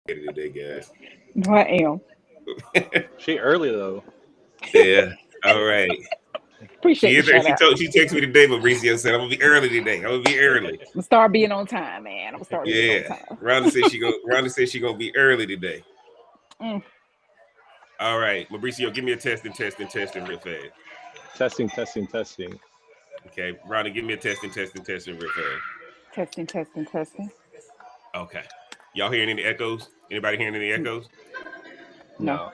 ready today, guys. No, I am. She early though. Yeah. All right. Appreciate the shout out. She texted me today, but Mauricio said I'm gonna be early today. I'm gonna be early. I'm gonna start being on time, man. I'm gonna start being on Yeah. time. Rhonda said she gonna be early today. Mm. All right, Mauricio, give me a testing real fast. Testing, testing, testing. Okay, Rhonda, give me a testing real fast. Testing, testing, testing. Okay. Y'all hearing any echoes? Anybody hearing any echoes? No. No,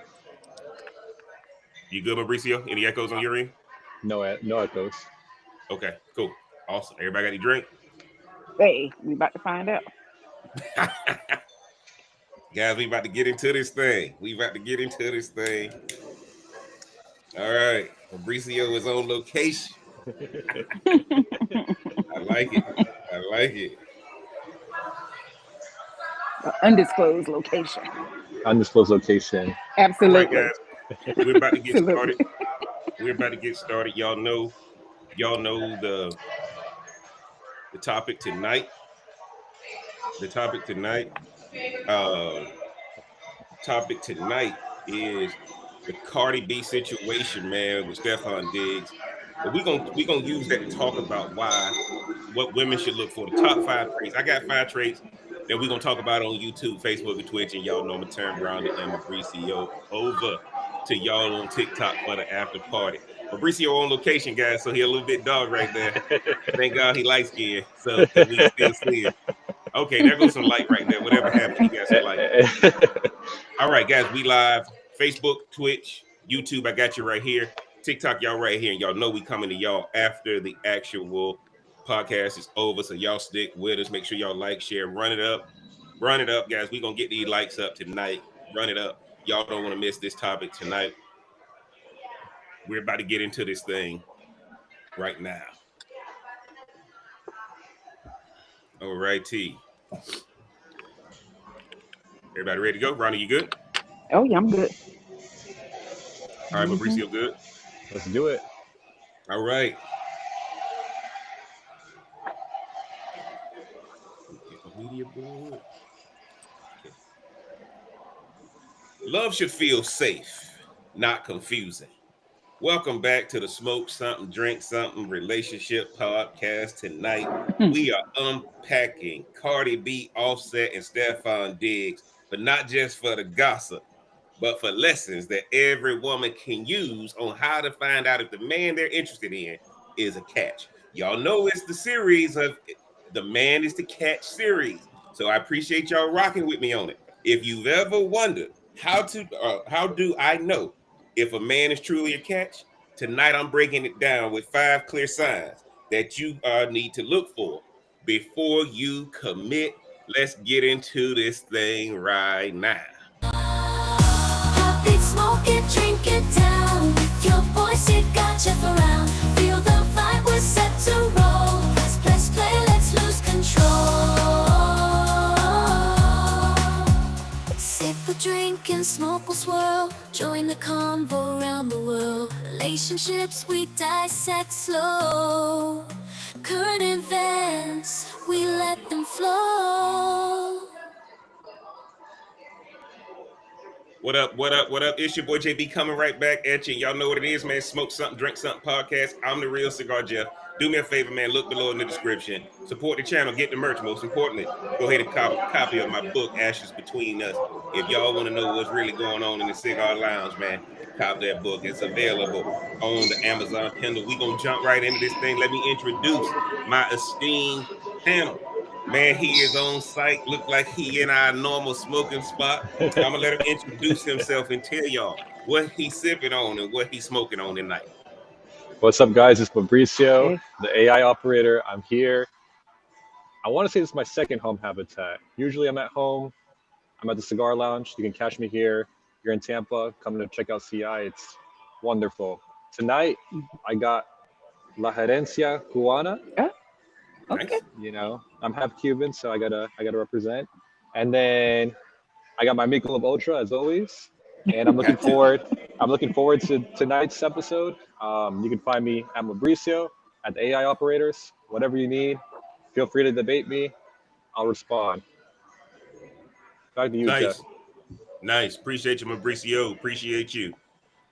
You good, Mauricio? Any echoes on your end? no echoes. Okay, cool. Awesome. Everybody got any drink? Hey, we about to find out. Guys, we about to get into this thing. All right. Fabricio is on location. I like it. Undisclosed location. Undisclosed location. All right, Absolutely. guys. We're about to get Absolutely. started. Y'all know the topic tonight. The topic tonight. Uh topic tonight is the Cardi B situation, man, with Stefon Diggs. But we gonna use that to talk about what women should look for. The top 5 traits. I got 5 traits that we're gonna talk about on YouTube, Facebook, and Twitch. And y'all know I'm gonna turn Rhonda and Mauricio over to y'all on TikTok for the after party. Mauricio on location, guys, so he a little bit dog right there. Thank God he light skinned, so because we can still see him. Okay, there goes some light right there. Whatever happened, he got some light. All right, guys, we live. Facebook, Twitch, YouTube, I got you right here. TikTok, y'all right here. And y'all know we coming to y'all after the actual podcast is over. So y'all stick with us. Make sure y'all like, share, run it up. Run it up, guys. We're going to get these likes up tonight. Run it up. Y'all don't want to miss this topic tonight. We're about to get into this thing right now. All right, T. Everybody ready to go? Ronnie, you good? Oh yeah, I'm good. All right, Mauricio, good? Let's do it. All right. Get my media board. Okay. Love should feel safe, not confusing. Welcome back to the Smoke Something, Drink Something Relationship Podcast. Tonight, Hmm. we are unpacking Cardi B, Offset, and Stefon Diggs, but not just for the gossip, but for lessons that every woman can use on how to find out if the man they're interested in is a catch. Y'all know it's the series of the Man is the Catch series. So I appreciate y'all rocking with me on it. If you've ever wondered how do I know if a man is truly a catch, tonight I'm breaking it down with 5 clear signs that you need to look for before you commit. Let's get into this thing right now. Pop it, smoke it, drink it down. With your voice, it got you around. Feel the vibe, we're set to roll. Let's play, let's lose control. Sip a drink and smoke will swirl. Join the convo around the world. Relationships we dissect slow. Current events, we let them flow. What up? What up? What up? It's your boy JB coming right back at you. Y'all know what it is, man. Smoke Something, Drink Something podcast. I'm the real Cigar Jeff. Do me a favor, man. Look below in the description. Support the channel. Get the merch. Most importantly, go ahead and copy of my book, Ashes Between Us. If y'all want to know what's really going on in the cigar lounge, man, cop that book. It's available on the Amazon Kindle. We gonna jump right into this thing. Let me introduce my esteemed panel. Man, he is on site. Look like he in our normal smoking spot. I'm gonna let him introduce himself and tell y'all what he's sipping on and what he's smoking on tonight. What's up, guys? It's Fabricio, Hey. the AI operator. I'm here. I want to say this is my second home habitat. Usually I'm at home. I'm at the cigar lounge. You can catch me here. You're in Tampa, coming to check out CI. It's wonderful. Tonight, I got La Herencia Cubana. Oh, okay. Nice. You know, I'm half Cuban, so I gotta represent. And then I got my Michelob Ultra as always, and Got to. I'm looking forward to tonight's episode. You can find me at Mabricio at the AI operators. Whatever you need, feel free to debate me. I'll respond. Back to you, Jeff. Nice. Nice. Appreciate you, Mauricio. Appreciate you.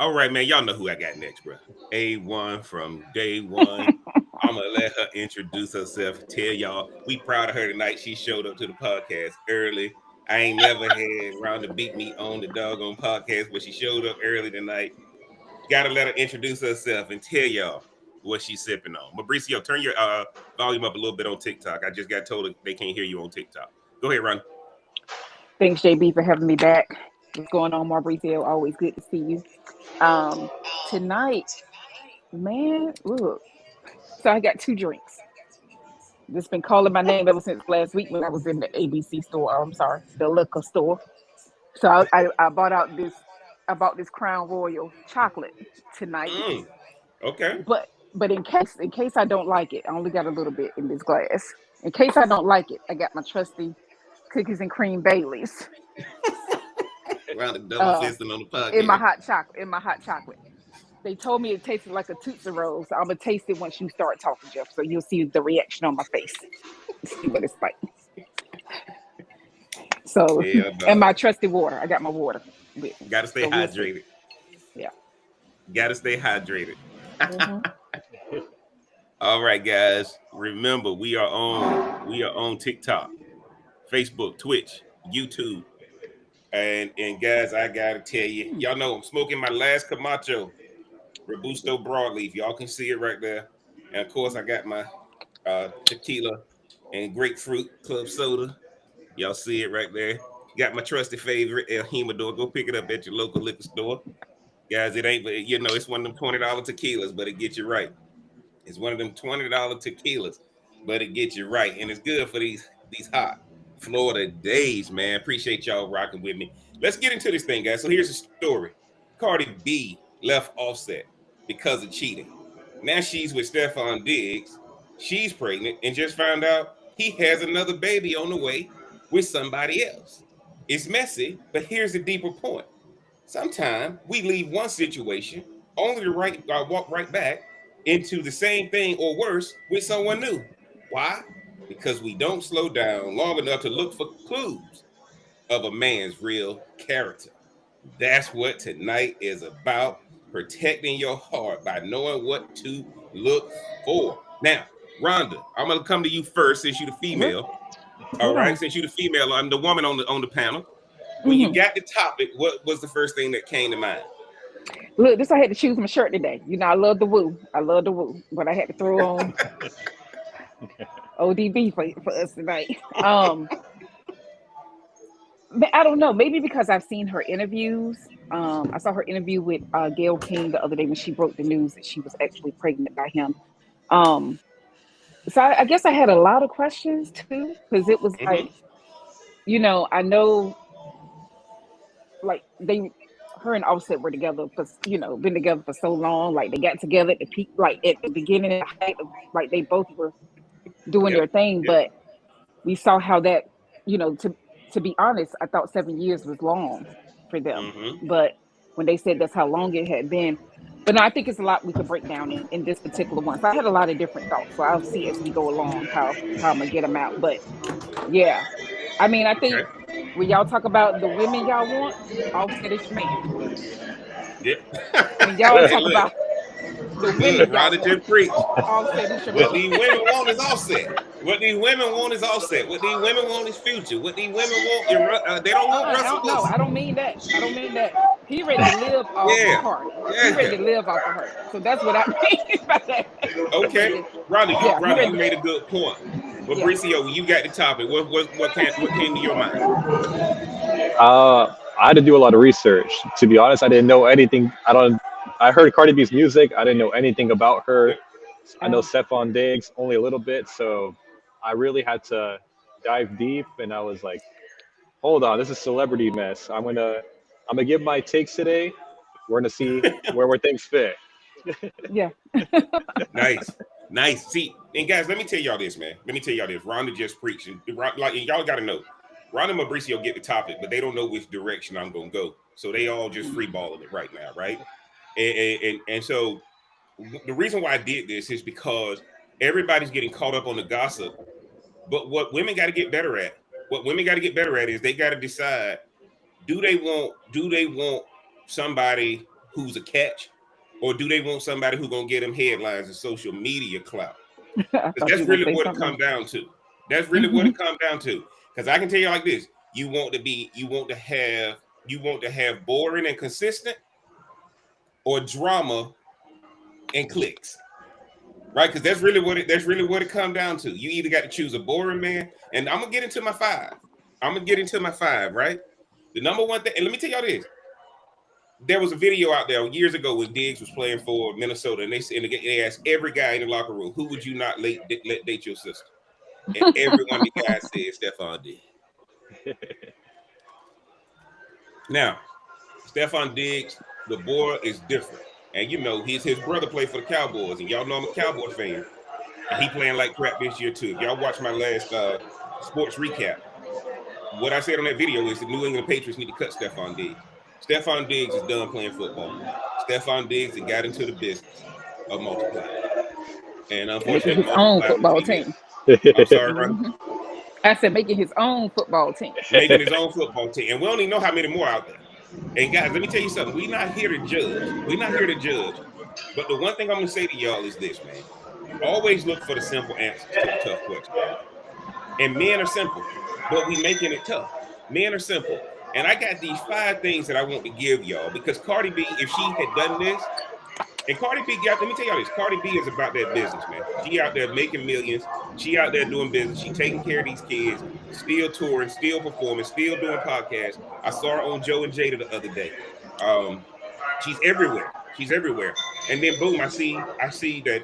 All right, man. Y'all know who I got next, bro. A1 from day one. I'm gonna let her introduce herself. Tell y'all we proud of her tonight. She showed up to the podcast early. I ain't never had Rhonda beat me on the doggone podcast, but she showed up early tonight. Gotta let her introduce herself and tell y'all what she's sipping on. Mauricio, turn your volume up a little bit on TikTok. I just got told they can't hear you on TikTok. Go ahead, Rhonda. Thanks, JB, for having me back. What's going on, Mauricio? Always good to see you. Um, Tonight, man, look. So I got two drinks. Just been calling my name ever since last week when I was in the ABC store. Oh, I'm sorry, the liquor store. So I bought out this. I bought this Crown Royal chocolate tonight. Okay. But in case I don't like it, I only got a little bit in this glass. In case I don't like it, I got my trusty cookies and cream Baileys Rhonda double fisting on the podcast. in my hot chocolate. They told me it tasted like a Tootsie Roll, so I'm gonna taste it once you start talking, Jeff. So you'll see the reaction on my face. See what it's like. So, Yeah, and my trusty water. I got my water. Gotta stay So we'll hydrated. Yeah. Gotta stay hydrated. Mhm. All right, guys. Remember, we are on TikTok, Facebook, Twitch, YouTube. And guys, I gotta tell you, y'all know I'm smoking my last Camacho Robusto broadleaf. Y'all can see it right there. And of course, I got my tequila and grapefruit club soda. Y'all see it right there. Got my trusty favorite El Jimador. Go pick it up at your local liquor store. Guys, it ain't, it's one of them $20 tequilas, but it gets you right. It's one of them $20 tequilas, but it gets you right. And it's good for these hot Florida days, man. Appreciate y'all rocking with me. Let's get into this thing, guys. So here's the story. Cardi B left Offset because of cheating. Now she's with Stefon Diggs. She's pregnant and just found out he has another baby on the way with somebody else. It's messy, but here's the deeper point. Sometimes we leave one situation only to walk right back into the same thing or worse with someone new. Why? Because we don't slow down long enough to look for clues of a man's real character. That's what tonight is about, protecting your heart by knowing what to look for. Now, Rhonda, I'm gonna come to you first since you're the female. All right, since you're the female, I'm the woman on the panel. When you got the topic, what was the first thing that came to mind? Look, I had to choose my shirt today. I love the woo. But I had to throw on ODB for us tonight. I don't know. Maybe because I've seen her interviews. I saw her interview with Gayle King the other day when she broke the news that she was actually pregnant by him. So I guess I had a lot of questions too, because it was like, I know, like her and Offset were together for, been together for so long. Like they got together at the peak, like at the beginning, at the height of, like they both were doing their thing. But we saw how that, to be honest, I thought 7 years was long for them. But when they said that's how long it had been, but no, I think it's a lot we could break down in this particular one. So I had a lot of different thoughts. So I'll see as we go along how I'm gonna get them out. But yeah, I mean, I think when y'all talk about the women y'all want, Offset is your man. When y'all talk about the women y'all want, just preach. Offset is your What man. these women want is Offset. What these women want is Offset. What these women want is Future. What these women want, they don't want Russell No, Wilson. I don't mean that. He ready to live off of Cardi. He ready to live off of her. So that's what I mean by that. Okay, Ronnie, you made a good point. But Mauricio, you got the topic. What came to your mind? I had to do a lot of research. To be honest, I didn't know anything. I heard Cardi B's music. I didn't know anything about her. I know Stefon Diggs only a little bit, so I really had to dive deep. And I was like, "Hold on, this is celebrity mess. I'm gonna give my takes today. We're gonna see where things fit." Yeah. Nice. See, and guys, let me tell y'all this, man. Rhonda just preached. Like, and y'all got to know, Rhonda and Mauricio get the topic, but they don't know which direction I'm gonna go. So they all just freeballing it right now, right? And so the reason why I did this is because everybody's getting caught up on the gossip. But what women got to get better at What women got to get better at is they got to decide: do they want somebody who's a catch, or do they want somebody who's gonna get them headlines and social media clout? I Because thought you that's were gonna really say what it something comes else. down to. That's really what Hmm. it comes down to. Because I can tell you like this: you want to have boring and consistent, or drama and clicks, right? Because that's really what it comes down to. You either got to choose a boring man, and I'm gonna get into my five. I'm gonna get into my five, right? The number one thing, and let me tell y'all this: there was a video out there years ago when Diggs was playing for Minnesota, and they asked every guy in the locker room, "Who would you not let date your sister?" And every one of the guys said Stefon Diggs. Now, Stefon Diggs, the boy is different, and his brother played for the Cowboys, and y'all know I'm a Cowboy fan, and he playing like crap this year too. If y'all watch my last sports recap, what I said on that video is the New England Patriots need to cut Stefon Diggs. Stefon Diggs is done playing football. Stefon Diggs has got into the business of multiplying. And Making unfortunately, his own multiplying football between his, team. I'm sorry, Ron, Hmm. I said making his own football team. making his own football team. And we don't even know how many more out there. And guys, let me tell you something. We're not here to judge. We're not here to judge. But the one thing I'm going to say to y'all is this, man. Always look for the simple answers to the tough questions. And men are simple, but we making it tough. Men are simple. And I got these five things that I want to give y'all because Cardi B, if she had done this, and Cardi B, let me tell y'all this: Cardi B is about that business, man. She out there making millions. She out there doing business. She taking care of these kids, still touring, still performing, still doing podcasts. I saw her on Joe and Jada the other day. Um, she's everywhere. She's everywhere. And then boom, I see that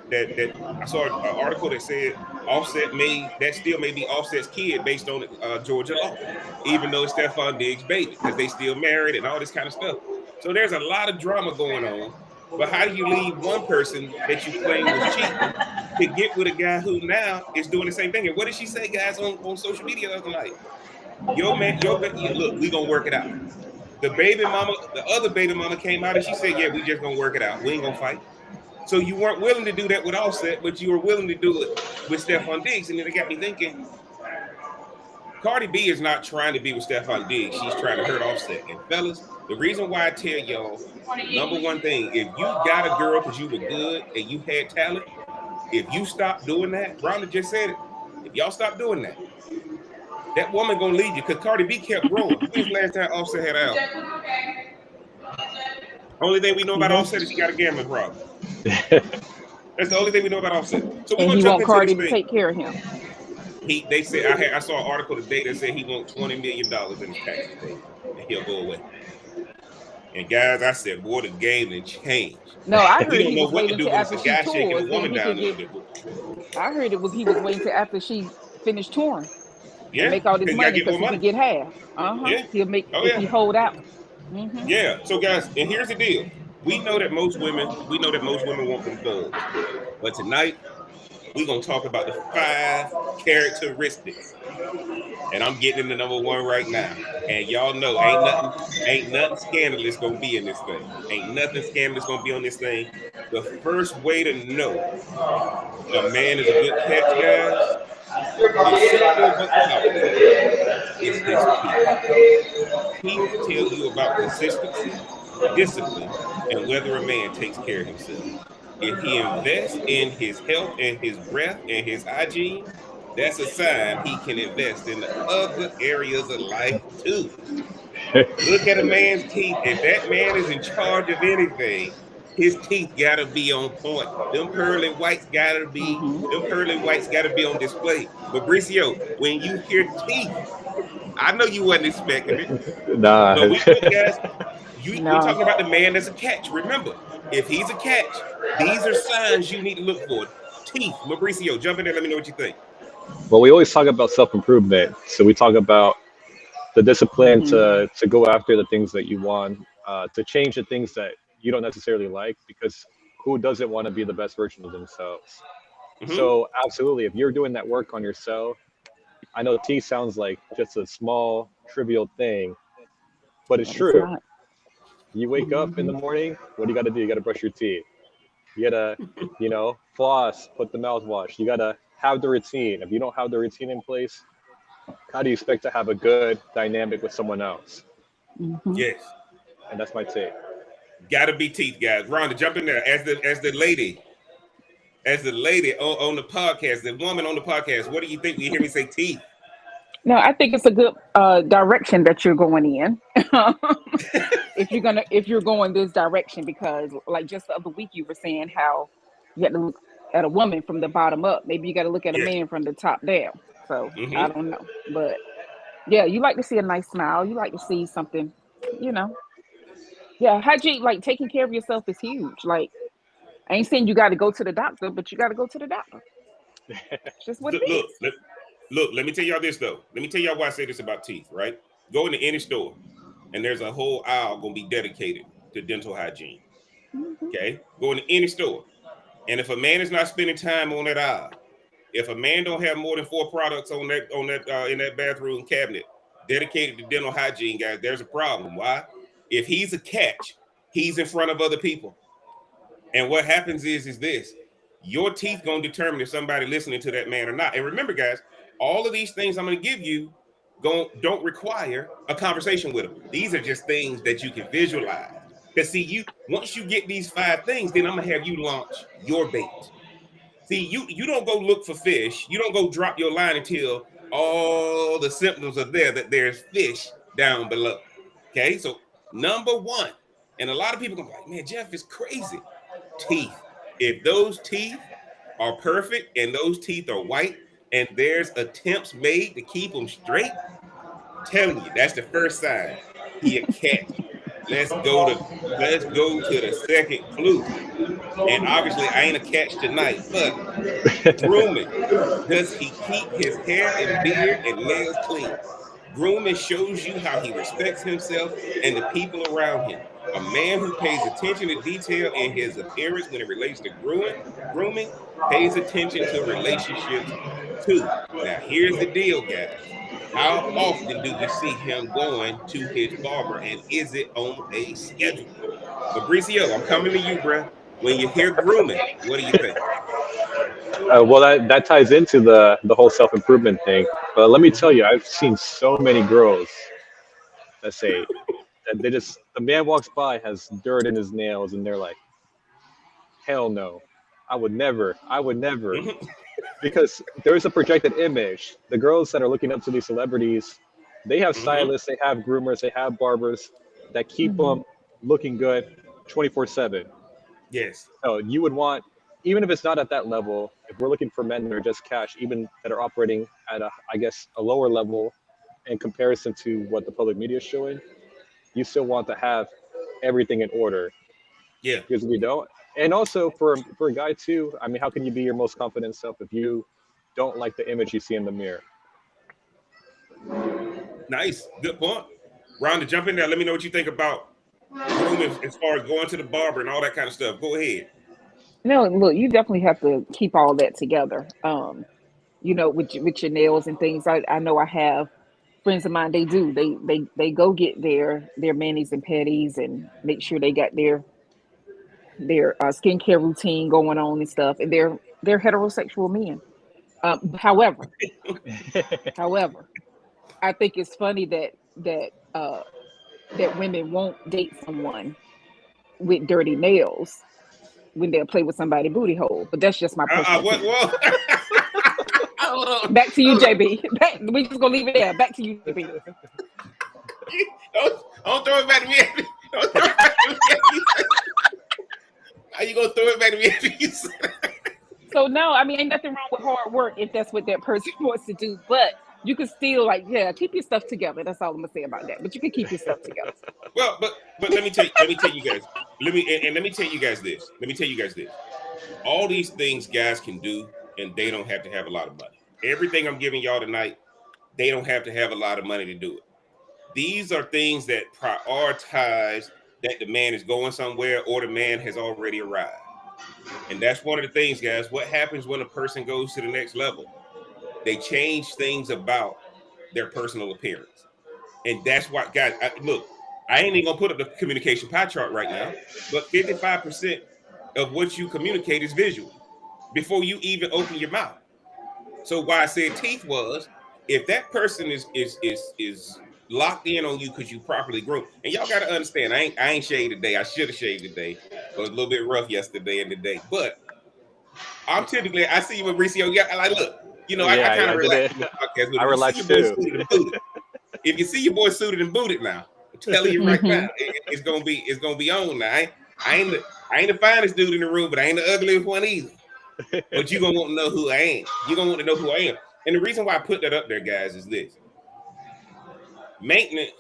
I saw an article that said Offset still may be Offset's kid based on Georgia law, even though it's Stefon Diggs' baby because they still married and all this kind of stuff. So there's a lot of drama going on. But how do you leave one person that you claim was cheating to get with a guy who now is doing the same thing? And what did she say, guys, on social media the other night? Look, we gonna work it out. The other baby mama came out and she said, "Yeah, we just gonna work it out. We ain't gonna fight." So you weren't willing to do that with Offset, but you were willing to do it with Stefon Diggs, and then it got me thinking. Cardi B is not trying to be with Stefon Diggs. She's trying to hurt Offset. And fellas, the reason why I tell y'all the number one thing, if you got a girl because you were good and you had talent, if you stop doing that, Rhonda just said it. If y'all stop doing that, that woman gonna leave you because Cardi B kept growing. When's the last time Offset had an album? Only thing we know about Yeah. Offset is he got a gambling problem. That's the only thing we know about Offset. So we're And gonna he jump want into this Cardi to thing. take care of him. They said I saw an article today that said he wants $20 million in his taxes paid, and he'll go away. And guys, I said, boy, the game done changed. No, I He heard don't he know was what to waiting do till when it's after a she guy shaking a tours, then woman he could down get. under. I heard it was he was waiting till after she finished touring and Yeah, make all this because you gotta money get because more he can money. get half. Uh huh. Yeah. He'll make Oh if yeah. he hold out. Hmm. Yeah. So guys, and here's the deal. We know that most women want them thugs. But tonight, we're gonna talk about the 5 characteristics. And I'm getting into number one right now. And y'all know ain't nothing scandalous gonna be in this thing. Ain't nothing scandalous gonna be on this thing. The first way to know a man is a good catch, guys, is simple but powerful. It's his teeth. Teeth tell you about consistency, discipline, and whether a man takes care of himself. If he invests in his health and his breath and his hygiene, that's a sign he can invest in the other areas of life too. Look at a man's teeth. If that man is in charge of anything, his teeth gotta be on point. Hmm. Them pearly whites gotta be on display. Mauricio, when you hear teeth, I know you wasn't expecting it. Nah. But look, guys, we No. talking about the man that's a catch. Remember, if he's a catch, these are signs you need to look for. Teeth, Mauricio, jump in there. Let me know what you think. Well, we always talk about self improvement. So we talk about the discipline Hmm. to go after the things that you want, to change the things that you don't necessarily like, because who doesn't want to be the best version of themselves? Hmm. So absolutely, if you're doing that work on yourself, I know T sounds like just a small, trivial thing, but it's But it's true. not. You wake up in Hmm. the morning, what do you got to do? You got to brush your teeth. You gotta, floss, put the mouthwash. You gotta have the routine. If you don't have the routine in place, How do you expect to have a good dynamic with someone else? Mm-hmm. Yes. And that's my take. Gotta be teeth, guys. Rhonda, jump in there as the lady on the podcast, the woman on the podcast. What do you think when you hear me say teeth? No, I think it's a good direction that you're going in. If you're going this direction, because like just the other week you were saying how you had to look at a woman from the bottom up. Maybe you got to look at a Yes. man from the top down. So I Mm-hmm. don't know, but yeah, you like to see a nice smile. You like to see something, you know. Yeah, hygiene, like taking care of yourself is huge. Like I ain't saying you got to go to the doctor, but you got to go to the doctor. It's just what Look, it look, is. look, let me tell y'all this though. Let me tell y'all why I say this about teeth, right? Go into any store and there's a whole aisle gonna be dedicated to dental hygiene. Mm-hmm. Okay? Go into any store. And if a man is not spending time on that aisle, if a man don't have more than 4 products on that in that bathroom cabinet dedicated to dental hygiene, guys, there's a problem. Why? If he's a catch, he's in front of other people. And what happens is this: your teeth gonna determine if somebody listening to that man or not. And remember, guys, all of these things I'm gonna give you don't require a conversation with them. These are just things that you can visualize. Because see, you once you get these 5 things, then I'm gonna have you launch your bait. See, you don't go look for fish. You don't go drop your line until all the symptoms are there that there's fish down below. Okay, so number one, and a lot of people go like, man, Jeff is crazy. Teeth. If those teeth are perfect and those teeth are white and there's attempts made to keep them straight, telling you that's the first sign he a catch. Let's go to let's go to the second clue. And obviously I ain't a catch tonight, but grooming. Does he keep his hair and beard and nails clean? Grooming shows you how he respects himself and the people around him. A man who pays attention to detail in his appearance when it relates to grooming pays attention to relationships too. Now, here's the deal, guys. How often do you see him going to his barber, and is it on a schedule? Fabricio, I'm coming to you, bruh. When you hear grooming, what do you think? Well, that ties into the whole self improvement thing. But let me tell you, I've seen so many girls that say that the man walks by has dirt in his nails, and they're like, hell no, I would never, Mhm, because there's a projected image. The girls that are looking up to these celebrities, they have mhm. stylists, they have groomers, they have barbers that keep Mm-hmm. them looking good 24/7. Yes. So you would want, even if it's not at that level, if we're looking for men that are just cash, even that are operating at I guess, a lower level in comparison to what the public media is showing, you still want to have everything in order. Yeah. Because if you don't, and also for a guy too, I mean, how can you be your most confident self if you don't like the image you see in the mirror? Nice. Good point. Rhonda, jump in there. Let me know what you think about grooming as far as going to the barber and all that kind of stuff. Go ahead. No, look, you definitely have to keep all that together. With your nails and things. I know I have friends of mine. They do. They go get their manis and petties and make sure they got their skincare routine going on and stuff. And they're heterosexual men. However, however, I think it's funny that women won't date someone with dirty nails when they'll play with somebody booty hole. But that's just my personal What? opinion. Whoa. Hold on. Back to you, Hold on. JB. We just gonna leave it there. Back to you, JB. Don't throw it back to me. Don't throw it back to me. How you gonna throw it back to me after you said that? So no, I mean, ain't nothing wrong with hard work if that's what that person wants to do. But you can still keep your stuff together. That's all I'm gonna say about that. But you can keep your stuff together. Well, but let me tell you guys. Let me tell you guys this. Let me tell you guys this. All these things guys can do, and they don't have to have a lot of money. Everything I'm giving y'all tonight, they don't have to have a lot of money to do it. These are things that prioritize that the man is going somewhere or the man has already arrived. And that's one of the things, guys. What happens when a person goes to the next level? They change things about their personal appearance. And that's why, guys, look, I ain't even gonna put up the communication pie chart right now, but 55% of what you communicate is visual before you even open your mouth. So why I said teeth was if that person is locked in on you because you properly groom, and y'all got to understand, I ain't shaved today. I should have shaved today. It was a little bit rough yesterday and today, but I'm typically, I see you with Mauricio. Yeah, like look, you know, I Yeah, kind yeah, of I did relax it. on the podcast, but I if you see your relaxed boy too. suited and booted, if you see your boy suited and booted now, I'm telling you right now, it's gonna be on now. I ain't the finest dude in the room, but I ain't the ugliest one either. But you're gonna want to know who I am. You're gonna want to know who I am. And the reason why I put that up there, guys, is this: maintenance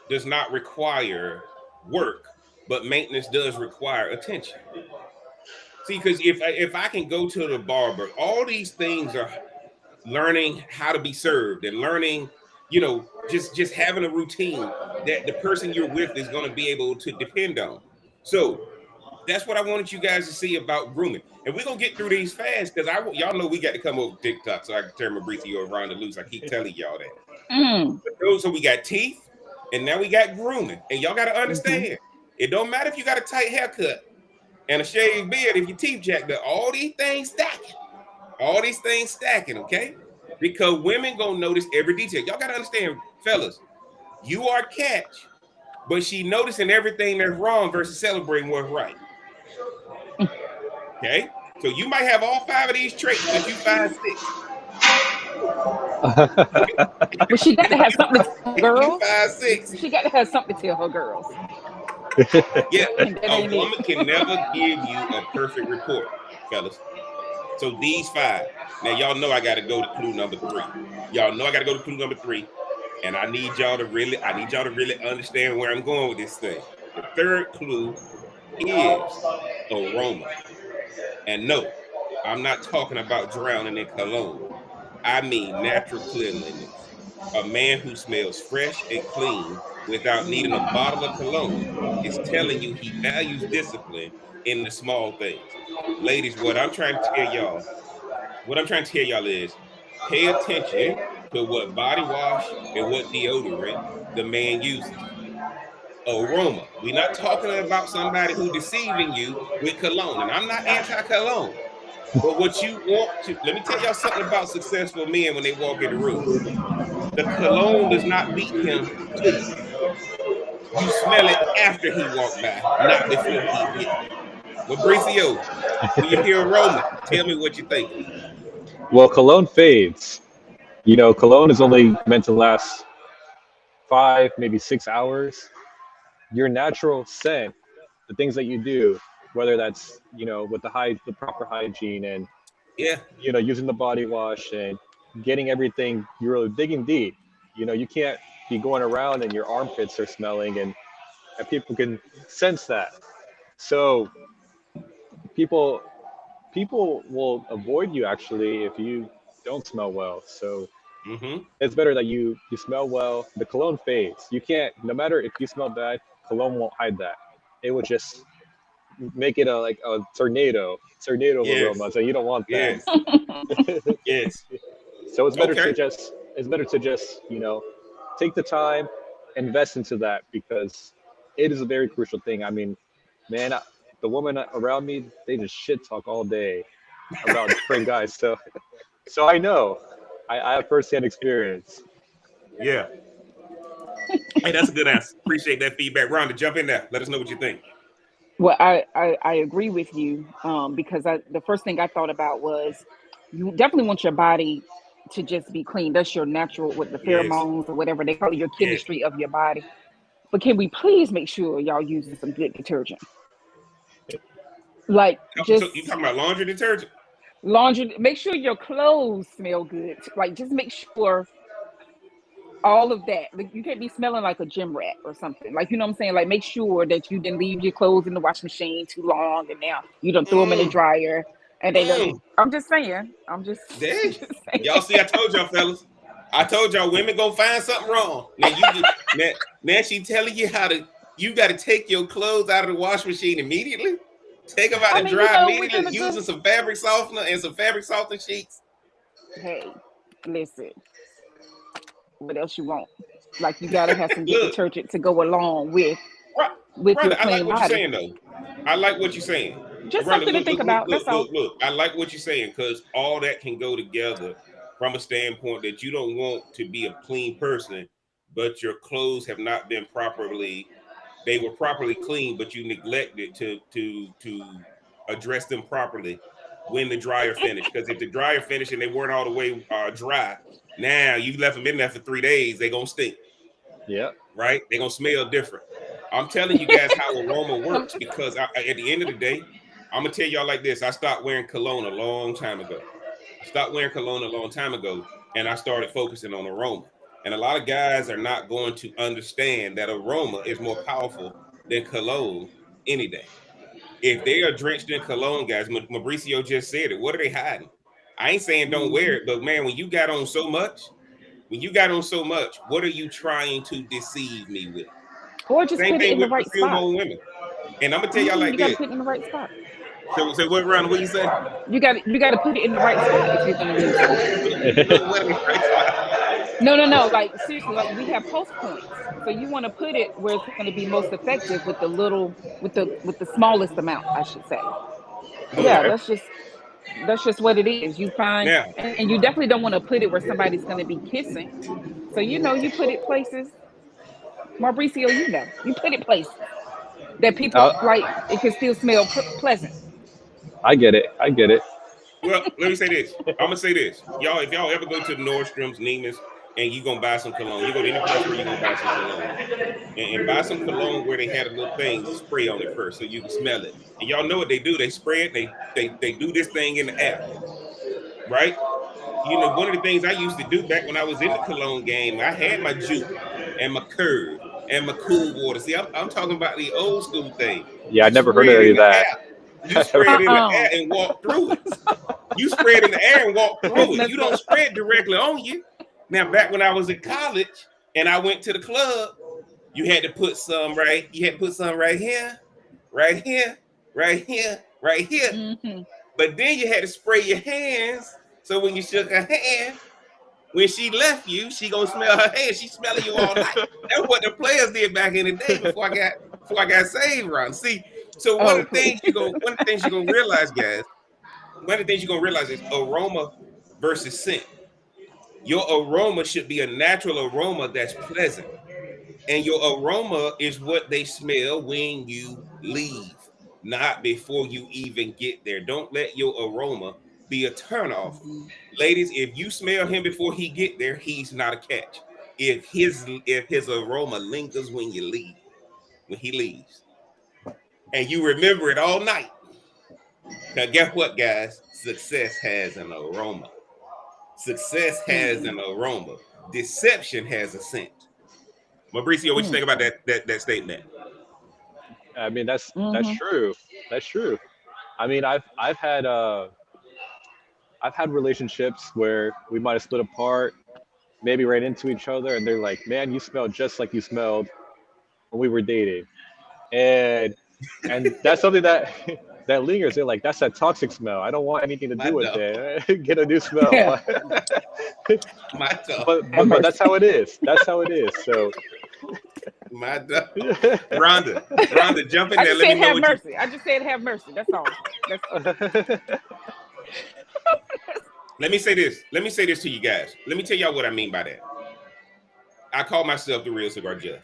does not require work, but maintenance does require attention. See, because if I can go to the barber, all these things are learning how to be served and learning, you know, just having a routine that the person you're with is going to be able to depend on. So that's what I wanted you guys to see about grooming. And we're gonna get through these fast because y'all know we got to come over TikTok so I can turn my Mauricio around the loose. I keep telling y'all that. So we got teeth, and now we got grooming. And y'all got to understand, it don't matter if you got a tight haircut and a shaved beard if your teeth jacked up. All these things stacking. All these things stacking, okay? Because women gonna notice every detail. Y'all gotta understand, fellas, you are catch, but she noticing everything that's wrong versus celebrating what's right. Okay? So you might have all 5 of these traits, but you 5'6". But she got to have something to tell her You girls. 5'6". She got to have something to tell her girls. Yeah, And that a ain't woman it. can never give you a perfect report, fellas. So these 5. Now y'all know I got to go to clue number 3. Y'all know I got to go to clue number 3, and I need y'all to really understand where I'm going with this thing. The third clue is aroma, and no, I'm not talking about drowning in cologne. I mean natural cleanliness. A man who smells fresh and clean without needing a bottle of cologne is telling you he values discipline in the small things. Ladies, what I'm trying to tell y'all is pay attention to what body wash and what deodorant the man uses. Aroma. We're not talking about somebody who deceiving you with cologne. And I'm not anti-cologne. But what you want to, let me tell y'all something about successful men when they walk in the room. The cologne does not beat him to you. You smell it after he walked by, not before he hit you. Mauricio, when you hear aroma, tell me what you think. Well, cologne fades. You know, cologne is only meant to last 5, maybe 6 hours. Your natural scent, the things that you do, whether that's, you know, with the proper hygiene and, Yeah. you know, using the body wash and getting everything, you're really digging deep. You know, you can't be going around and your armpits are smelling and people can sense that. So people people will avoid you actually if you don't smell well. So Mm-hmm. it's better that you smell well. The cologne fades. You can't, no matter if you smell bad, cologne won't hide that. It would just make it like a tornado of Yes. aroma. So you don't want that. Yes. Yes. So Okay. it's better to just, you know, take the time, invest into that because it is a very crucial thing. I mean, man, the woman around me, they just shit talk all day about different guys. So I know, I have firsthand experience. Yeah. Hey, that's a good answer. Appreciate that feedback. Rhonda, jump in there. Let us know what you think. Well, I agree with you, because the first thing I thought about was you definitely want your body to just be clean. That's your natural, with the Yes. pheromones or whatever they call it, your Yes. chemistry of your body. But can we please make sure y'all using some good detergent? Like So just you talking about laundry detergent? laundry. Make sure your clothes smell good. Like just make sure all of that. Like you can't be smelling like a gym rat or something. Like you know what I'm saying? Like make sure that you didn't leave your clothes in the washing machine too long and now you don't throw them in the Mm, dryer and they don't. mm. I'm just saying. I'm just Dang. just saying. Y'all see, I told y'all fellas. I told y'all women gonna find something wrong. Now she telling you how to, you gotta take your clothes out of the washing machine immediately. Take them out I to mean, you dry know, immediately within a good using some fabric softener and some fabric softener sheets. hey, listen, what else you want? Like you gotta have some good Look, detergent to go along with your Rhonda, I like clean what you're body. saying though. I like what you're saying. Just Rhonda, something to think about. That's all. look. I like what you're saying because all that can go together from a standpoint that you don't want to be a clean person, but your clothes have not been properly, they were properly clean, but you neglected to address them properly when the dryer finished. Because if the dryer finished and they weren't all the way dry, now you left them in there for 3 days, they're gonna stink. Yeah. Right? They're gonna smell different. I'm telling you guys how aroma works because at the end of the day, I'm gonna tell y'all like this. I stopped wearing cologne a long time ago. And I started focusing on aroma. And a lot of guys are not going to understand that aroma is more powerful than cologne any day. If they are drenched in cologne, guys, Mauricio just said it. What are they hiding? I ain't saying don't wear it, but man, when you got on so much, what are you trying to deceive me with? Or just Same put it thing in the with right perfume spot. on women. And I'm gonna tell y'all like You got to this. put it in the right spot. So what around? What you say? You got to put it in the right spot if you're going to use it. What is right spot? No. Like seriously, like we have post points, so you want to put it where it's going to be most effective with the smallest amount, I should say. Yeah, Okay. that's just what it is. You find, Now, and you definitely don't want to put it where somebody's going to be kissing. So you put it places, Mauricio. You put it places that people Uh, like. It can still smell pleasant. I get it. I get it. well, let me say this. I'm gonna say this, y'all. If y'all ever go to Nordstrom's, Neiman's, and you gonna buy some cologne, you go to any place where you gonna buy some cologne, and buy some cologne where they had a little thing to spray on it first, so you can smell it. And y'all know what they do? They spray it. They do this thing in the air, right? One of the things I used to do back when I was in the cologne game, I had my Juke and my Curve and my Cool Water. See, I'm talking about the old school thing. Yeah, I You never heard spray of it any in of the that. air. You spray it in the air Uh-uh. and walk through it. You spray it in the air and walk That's through it. You messed don't up. spray it directly on you. Now, back when I was in college and I went to the club, you had to put some right. You had to put some right here, right here, right here, right here. Mm-hmm. But then you had to spray your hands. So when you shook her hand, when she left you, she gonna smell her hand. She smelling you all night. That's what the players did back in the day before I got saved, Ron. See, so one Oh, of the please. things you're gonna realize, guys, one of the things you're gonna realize is aroma versus scent. Your aroma should be a natural aroma that's pleasant. And your aroma is what they smell when you leave, not before you even get there. Don't let your aroma be a turnoff. Ladies, if you smell him before he get there, he's not a catch. If his aroma lingers when he leaves, and you remember it all night. Now, guess what, guys? Success has an aroma. Success has an aroma. Deception has a scent. Mauricio, what you think about that statement? I mean, that's Mm-hmm. true. That's true. I mean, I've had relationships where we might have split apart, maybe ran into each other, and they're like, "Man, you smell just like you smelled when we were dating," and that's something that that lingers. They're like, "That's that toxic smell. I don't want anything to My do with dog. it. Get a new smell." Yeah. My dog. Have But that's mercy. how it is. That's how it is. So My dog. Rhonda, jump in I there. just Let me said know have what you. mercy. I just said have mercy. That's all. That's Let me say this. Let me say this to you guys. Let me tell y'all what I mean by that. I call myself the real cigar Jeff.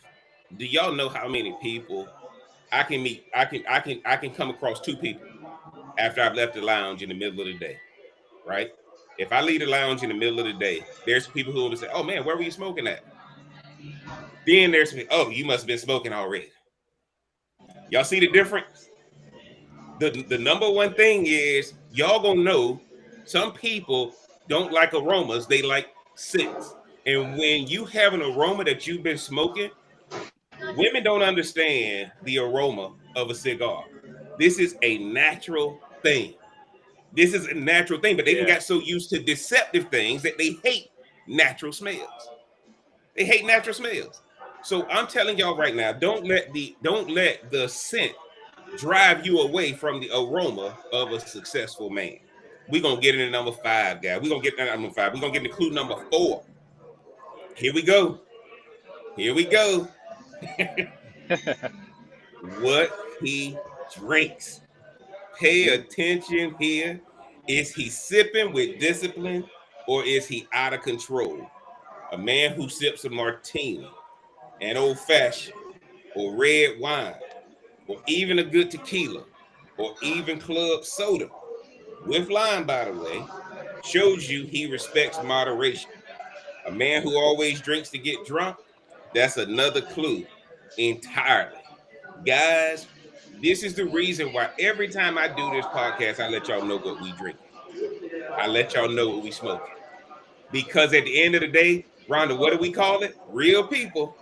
Do y'all know how many people I can meet? I can come across two people after I've left the lounge in the middle of the day, right? If I leave the lounge in the middle of the day, there's people who will say, "Oh man, where were you smoking at?" Then there's me, "Oh, you must have been smoking already." Y'all see the difference? The number one thing is y'all gonna know some people don't like aromas, they like scents. And when you have an aroma that you've been smoking, women don't understand the aroma of a cigar. This is a natural thing. This is a natural thing, but they didn't yeah, got so used to deceptive things that they hate natural smells. They hate natural smells. So I'm telling y'all right now, don't let the scent drive you away from the aroma of a successful man. We're gonna get into number five, guys. We're gonna get into number five. We're gonna get into clue number four. Here we go. Here we go. What he drinks. Pay attention here. Is he sipping with discipline or is he out of control? A man who sips a martini, an old fashioned, or red wine, or even a good tequila, or even club soda, with lime, by the way, shows you he respects moderation. A man who always drinks to get drunk, that's another clue entirely. Guys, this is the reason why every time I do this podcast, I let y'all know what we drinking. I let y'all know what we smoking. Because at the end of the day, Rhonda, what do we call it? Real people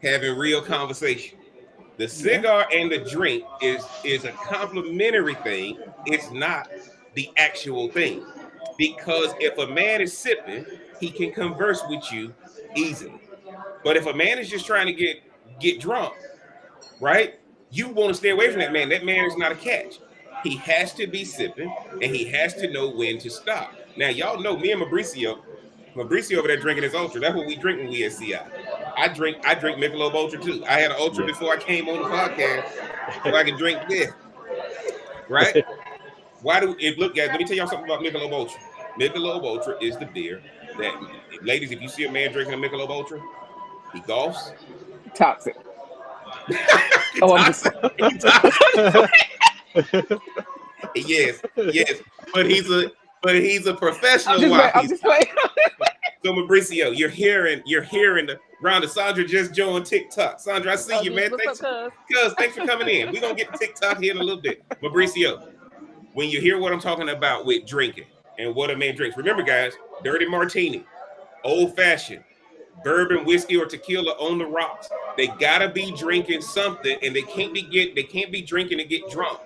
having real conversation. The Yeah. cigar and the drink is a complementary thing. It's not the actual thing. Because if a man is sipping, he can converse with you easily. But if a man is just trying to get drunk, right? You want to stay away from that man. That man is not a catch. He has to be sipping and he has to know when to stop. Now, y'all know me and Mauricio over there drinking his ultra. That's what we drink when we at CI. I drink Michelob Ultra too. I had an ultra Yeah. before I came on the podcast so I can drink this. Right? Why do it look, guys? Let me tell y'all something about Michelob Ultra. Michelob Ultra is the beer that, ladies, if you see a man drinking a Michelob Ultra, he golfs. Toxic. Oh, I'm just. Yes, but he's a professional. I'm just playing. So Mauricio, you're hearing the round of Sandra just joined TikTok. Sandra, I see you, man. What's up, Thanks for coming in. We're gonna get to TikTok here in a little bit. Mauricio, when you hear what I'm talking about with drinking and what a man drinks, remember, guys, dirty martini, old fashioned, bourbon, whiskey, or tequila on the rocks. They gotta be drinking something, and they can't be drinking to get drunk.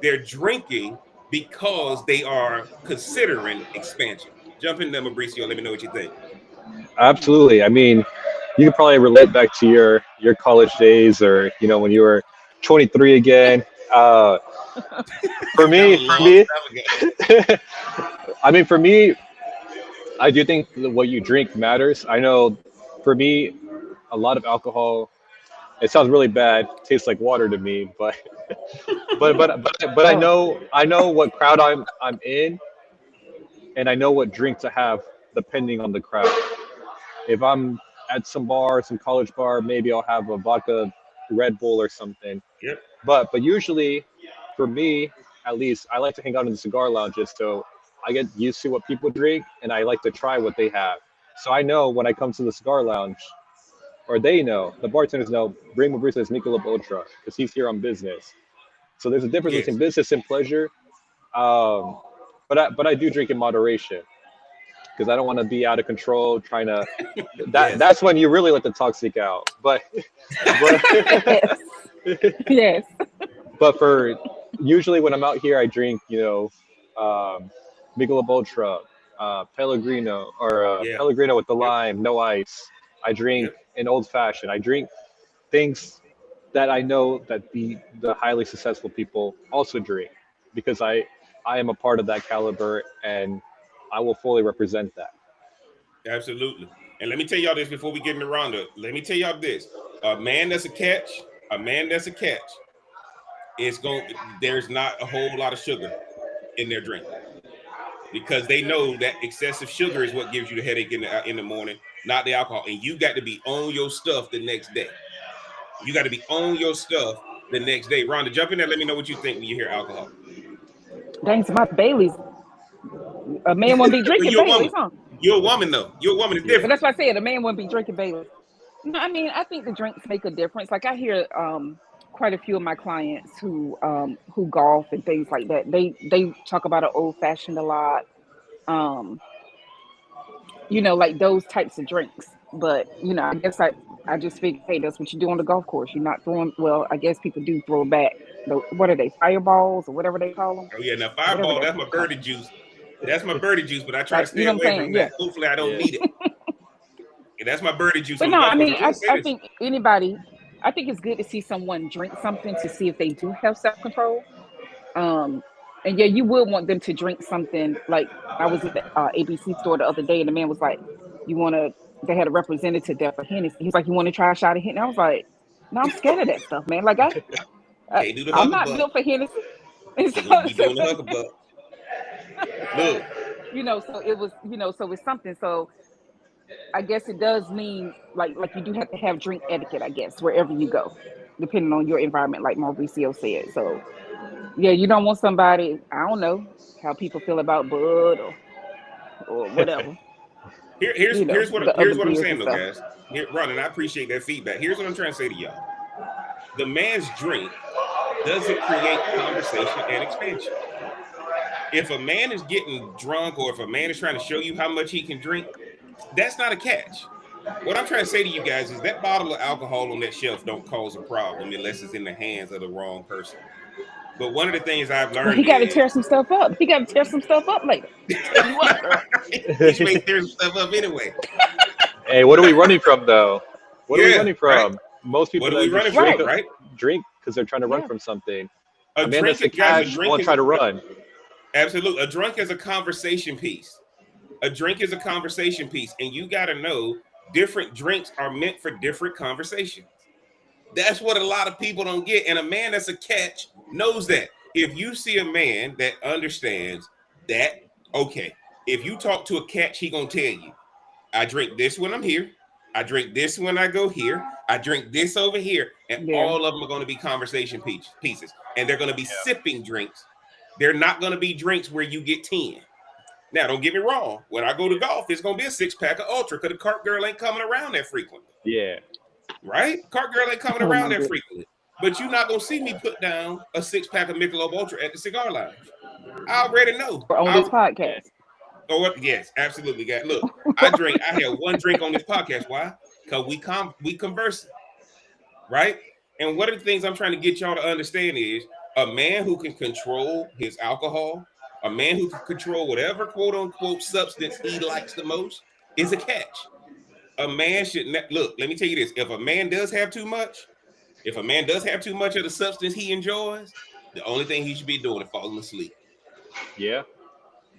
They're drinking because they are considering expansion. Jump in there, Mauricio. Let me know what you think. Absolutely. I mean, you could probably relate back to your college days, or when you were 23 again. For me, I mean, for me, I do think that what you drink matters. I know, for me, a lot of alcohol. It sounds really bad. Tastes like water to me, but but I know what crowd I'm in, and I know what drink to have depending on the crowd. If I'm at some college bar, maybe I'll have a vodka Red Bull or something. Yep. But usually, for me, at least, I like to hang out in the cigar lounges, so I get used to what people drink, and I like to try what they have. So I know when I come to the cigar lounge, or they know, the bartenders know, bring Mabrita's Michelob Ultra because he's here on business. So there's a difference Yes. between business and pleasure. Um, but I do drink in moderation because I don't want to be out of control trying to. Yes. That's when you really let the toxic out. But Yes. Yes. but for usually when I'm out here, I drink Michelob Ultra, Pellegrino, or Yeah. Pellegrino with the Yep. lime, no ice. I drink Yep. an old fashioned. I drink things that I know that the highly successful people also drink because I am a part of that caliber, and I will fully represent that. Absolutely. And let me tell y'all this before we get in the roundup. Let me tell y'all this. A man that's a catch, is going there's not a whole lot of sugar in their drink. Because they know that excessive sugar is what gives you the headache in the morning, not the alcohol. And you got to be on your stuff the next day. You got to be on your stuff the next day. Rhonda, jump in there. Let me know what you think when you hear alcohol. Dang, so my Bailey's. A man wouldn't be But drinking you're a Bailey's, woman. huh? You're a woman, though. You're a woman. It's Yeah. But different. that's what I said. A man wouldn't be drinking Bailey's. No, I mean, I think the drinks make a difference. Like I hear quite a few of my clients who golf and things like that. They talk about an old fashioned a lot. Um, like those types of drinks. But I guess I just figured, hey, that's what you do on the golf course. You're not throwing. Well, I guess people do throw back. What are they? Fireballs or whatever they call them. Oh, yeah. Now, Whatever Fireball, that's that's my called. birdie juice. That's my birdie juice, but I try to Like, stay what I'm away saying? from Yeah. that. Hopefully, I don't Yeah. need it. And that's my birdie juice But on the no, golf I course. mean, I will say I this. think anybody. I think it's good to see someone drink something to see if they do have self control. Um, and yeah, you would want them to drink something. Like I was at the ABC store the other day, and the man was like, "You want to?" They had a representative there for Hennessy. He was like, "You want to try a shot of Hennessy?" I was like, "No, I'm scared of that stuff, man. Like Can't do the I'm hugger not butt. built for Hennessy." And You're going to be doing the hugger butt. Look, So it was, so it's something. So I guess it does mean like you do have to have drink etiquette, I guess, wherever you go, depending on your environment, like Mauricio said. So yeah, you don't want somebody, I don't know how people feel about bud or whatever, the other Here's what I'm beers saying and though, stuff. guys. Here, Ron, and I appreciate that feedback. Here's what I'm trying to say to y'all: the man's drink doesn't create conversation and expansion. If a man is getting drunk, or if a man is trying to show you how much he can drink, that's not a catch. What I'm trying to say to you guys is that bottle of alcohol on that shelf don't cause a problem unless it's in the hands of the wrong person. But one of the things I've Well, he learned got to is tear some stuff up. He got to tear some stuff up later. Tell you what, girl. he should make tear some stuff up anyway. Hey, what are we running from though? What are we Yeah, running right. from? Most people What are we that just running from, Right. right? drink because they're trying to run Yeah. from something. A A man drink, that's a guys. A catch drink won't is try to run. absolutely a drink is a conversation piece. A drink is a conversation piece, and you got to know different drinks are meant for different conversations. That's what a lot of people don't get. And a man that's a catch knows that. If you see a man that understands that, okay, if you talk to a catch, he gonna tell you, I drink this when I'm here. I drink this when I go here. I drink this over here. And Yeah. all of them are going to be conversation pieces. And they're going to be Yeah. sipping drinks. They're not going to be drinks where you get 10. Now, don't get me wrong. When I go to golf, it's going to be a 6-pack of Ultra because the cart girl ain't coming around that frequently. Yeah. Right? Cart girl ain't coming Oh around my that goodness. frequently. But you're not going to see me put down a 6-pack of Michelob Ultra at the cigar lounge. I already know. Or on this podcast. Oh, what? Yes, absolutely, guys. Look, I had one drink on this podcast. Why? Because we conversing, right? And one of the things I'm trying to get y'all to understand is a man who can control his alcohol, a man who can control whatever quote unquote substance he likes the most is a catch. A man should look. Let me tell you this: if a man does have too much, if a man does have too much of the substance he enjoys, the only thing he should be doing is falling asleep. Yeah.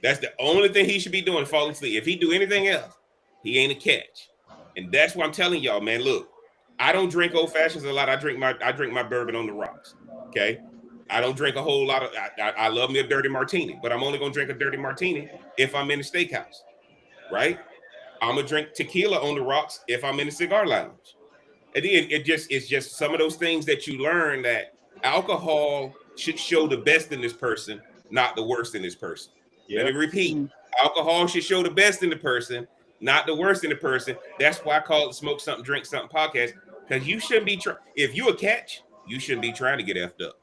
That's the only thing he should be doing, falling asleep. If he do anything else, he ain't a catch. And that's what I'm telling y'all, man. Look, I don't drink old fashions a lot. I drink my bourbon on the rocks. Okay. I don't drink a whole lot of I love me a dirty martini, but I'm only gonna drink a dirty martini if I'm in a steakhouse. Right? I'm gonna drink tequila on the rocks if I'm in a cigar lounge. And then it's just some of those things that you learn that alcohol should show the best in this person, not the worst in this person. Let Yeah. me repeat. Alcohol should show the best in the person, not the worst in the person. That's why I call it Smoke Something, Drink Something podcast. Because you shouldn't be if you a catch, you shouldn't be trying to get effed up.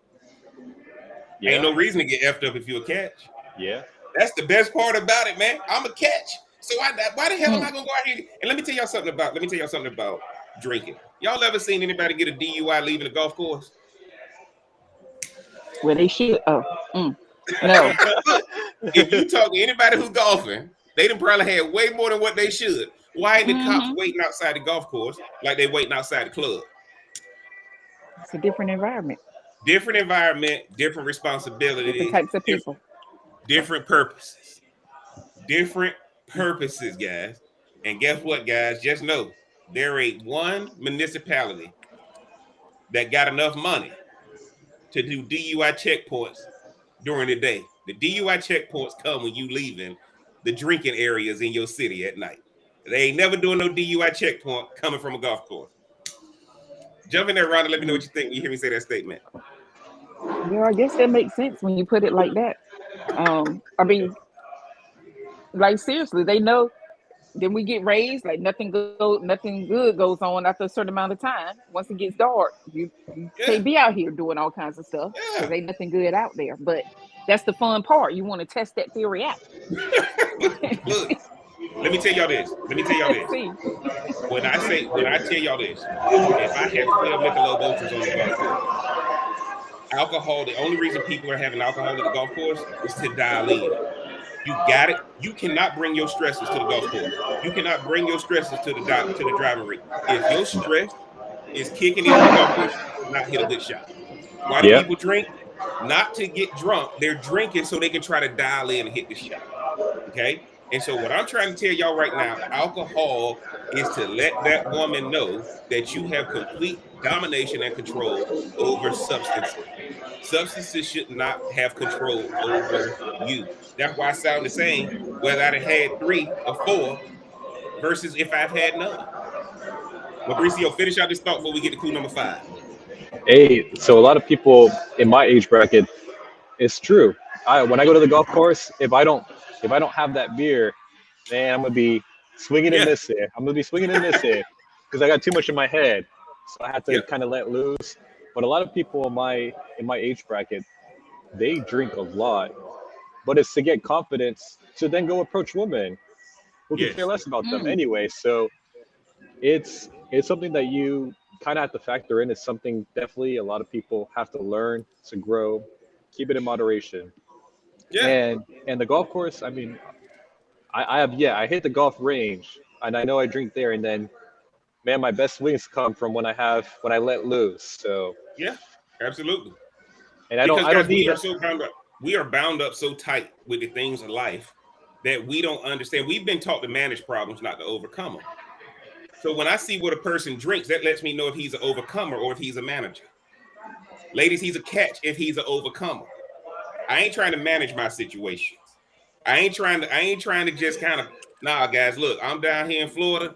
Yeah. Ain't no reason to get effed up if you a catch. Yeah. That's the best part about it, man. I'm a catch. So why the hell am I gonna go out here? And let me tell y'all something about drinking. Y'all ever seen anybody get a DUI leaving a golf course? Where they should. Oh, no. If you talk to anybody who's golfing, they done probably had way more than what they should. Why ain't the cops waiting outside the golf course like they waiting outside the club? It's a different environment. Different environment, different responsibilities, Different types of people. different purposes. Different purposes, guys. And guess what, guys? Just know there ain't one municipality that got enough money to do DUI checkpoints during the day. The DUI checkpoints come when you leaving the drinking areas in your city at night. They ain't never doing no DUI checkpoint coming from a golf course. Jump in there, Ron, and let me know what you think when you hear me say that statement. Yeah, I guess that makes sense when you put it like that. I mean, like seriously, they know. Then we get raised, like nothing good goes on after a certain amount of time. Once it gets dark, you can't be out here doing all kinds of stuff because ain't nothing good out there. But that's the fun part. You want to test that theory out. Look, let me tell y'all this. See, When I tell y'all this, if I have 12 Michelob Ultras on the golf course, alcohol, the only reason people are having alcohol at the golf course is to dial in. You got it. You cannot bring your stresses to the golf course. You cannot bring your stresses to the driving rig. If your stress is kicking in the golf course, you will not hit a good shot. Why do people drink? Not to get drunk. They're drinking so they can try to dial in and hit the shot. Okay? And so what I'm trying to tell y'all right now, alcohol is to let that woman know that you have complete domination and control over substances. Substances should not have control over you. That's why I sound the same whether I'd have had 3 or 4 versus if I've had none. Mauricio, finish out this thought before we get to clue number 5. So a lot of people in my age bracket, it's true. When I go to the golf course, if I don't have that beer, man, I'm gonna be swinging and Yeah, missing. I'm gonna be swinging and missing because I got too much in my head. So I have yeah, to kind of let loose. But a lot of people in my age bracket, they drink a lot, but it's to get confidence to then go approach women who can care yes, less about them Mm. anyway. So it's something that you kind of have to factor in. It's something definitely a lot of people have to learn to grow. Keep it in moderation. yeah. And the golf course, I mean, I hit the golf range and I know I drink there, and then man, my best swings come from when I let loose. So Yeah, absolutely. and I don't Because I guys, don't need we are that. so bound up. We are bound up so tight with the things of life that we don't understand. We've been taught to manage problems, not to overcome them. So when I see what a person drinks, that lets me know if he's an overcomer or if he's a manager. Ladies, he's a catch if he's an overcomer. I ain't trying to manage my situations. I ain't trying to just kind of, nah, guys, look, I'm down here in Florida.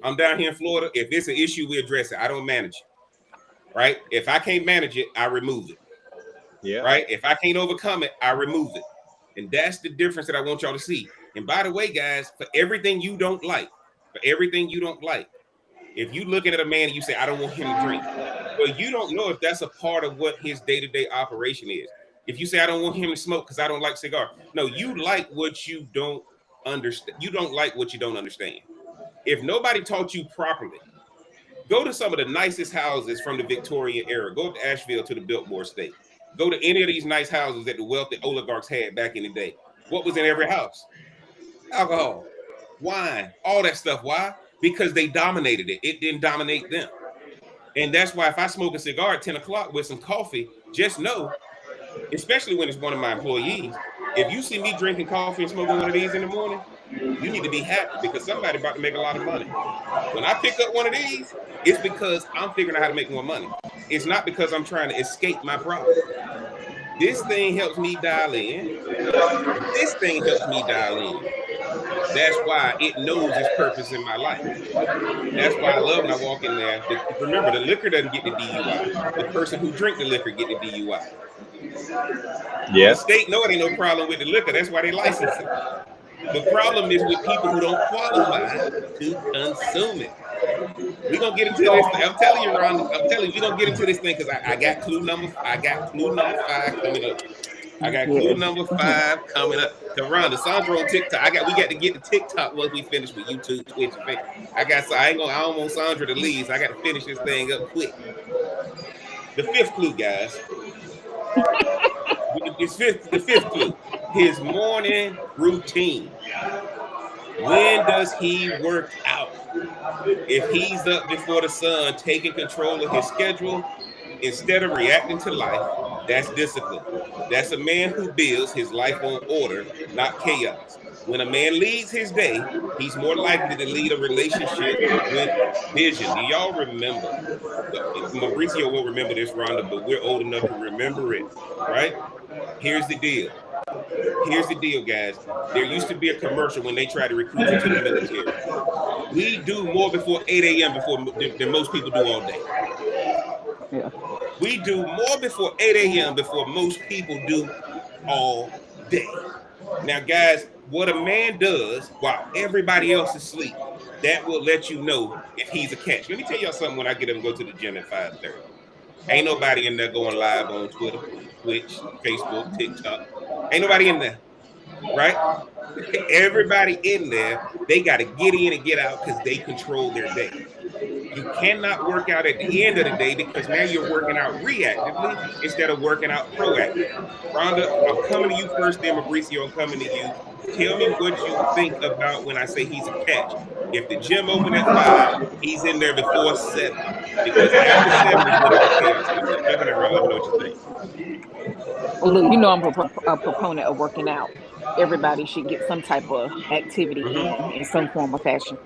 I'm down here in Florida. If it's an issue, we address it. I don't manage it. Right? If I can't manage it, I remove it. Yeah. Right? If I can't overcome it, I remove it. And that's the difference that I want y'all to see. And by the way, guys, for everything you don't like, if you looking at a man and you say, I don't want him to drink, well, you don't know if that's a part of what his day-to-day operation is. If you say, I don't want him to smoke because I don't like cigar. No, you like what you don't understand. You don't like what you don't understand. If nobody taught you properly, go to some of the nicest houses from the Victorian era. Go to Asheville to the Biltmore State. Go to any of these nice houses that the wealthy oligarchs had back in the day. What was in every house? Alcohol, wine, all that stuff. Why? Because they dominated it. It didn't dominate them. And that's why if I smoke a cigar at 10 o'clock with some coffee, just know, especially when it's one of my employees, if you see me drinking coffee and smoking one of these in the morning, you need to be happy because somebody about to make a lot of money. When I pick up one of these, it's because I'm figuring out how to make more money. It's not because I'm trying to escape my problem. This thing helps me dial in. This thing helps me dial in. That's why it knows its purpose in my life. That's why I love when I walk in there. Remember, the liquor doesn't get the DUI. The person who drink the liquor get the DUI. Yeah. The state know it ain't no problem with the liquor. That's why they license it. The problem is with people who don't qualify to consume it. We're gonna get into this. I'm telling you, Ron. I'm telling you, we're gonna get into this thing because I got clue number 5 coming up. I got clue Yes. number 5 coming up. To Rhonda, Sandra on TikTok. We got to get the TikTok once we finish with YouTube, Twitch, and Facebook. I don't want Sandra to leave, so I got to finish this thing up quick. The 5th clue, guys. The fifth clue. His morning routine. When does he work out? If he's up before the sun, taking control of his schedule instead of reacting to life, that's discipline. That's a man who builds his life on order, not chaos. When a man leads his day, he's more likely to lead a relationship with vision. Do y'all remember? Mauricio won't remember this, Rhonda, but we're old enough to remember it, right? Here's the deal. Guys. There used to be a commercial when they tried to recruit you to the military. We do more before 8 a.m. than most people do all day. Yeah. We do more before 8 a.m. before most people do all day. Now, guys, what a man does while everybody else is asleep, that will let you know if he's a catch. Let me tell y'all something when I get up and go to the gym at 5:30. Ain't nobody in there going live on Twitter, Twitch, Facebook, TikTok. Ain't nobody in there, right? Everybody in there, they got to get in and get out because they control their day. You cannot work out at the end of the day because now you're working out reactively instead of working out proactively. Rhonda, I'm coming to you first, then Mauricio, I'm coming to you. Tell me what you think about when I say he's a catch. If the gym open at 5, he's in there before 7. Because after 7 is when all the chaos comes in. Jump in there, Ron. Let me know what you think. Well, look, I'm a proponent of working out. everybody should get some type of activity Mm-hmm. in some form or fashion.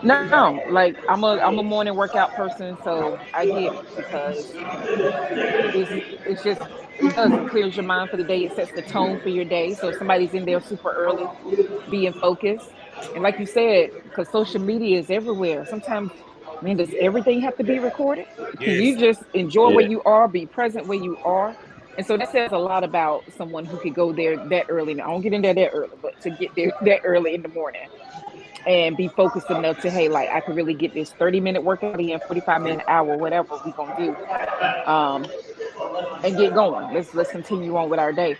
No, like I'm a morning workout person, so I get it because it's just it does it clears your mind for the day. It sets the tone for your day. So if somebody's in there super early, being focused, and like you said, because social media is everywhere. Sometimes, man, does everything have to be recorded? Can you Yes. just enjoy where Yeah. you are, be present where you are? And so that says a lot about someone who could go there that early. Now, I don't get in there that early, but to get there that early in the morning and be focused enough to, hey, like I could really get this 30-minute workout in, 45-minute hour, whatever we gonna do. Um, and get going. Let's continue on with our day.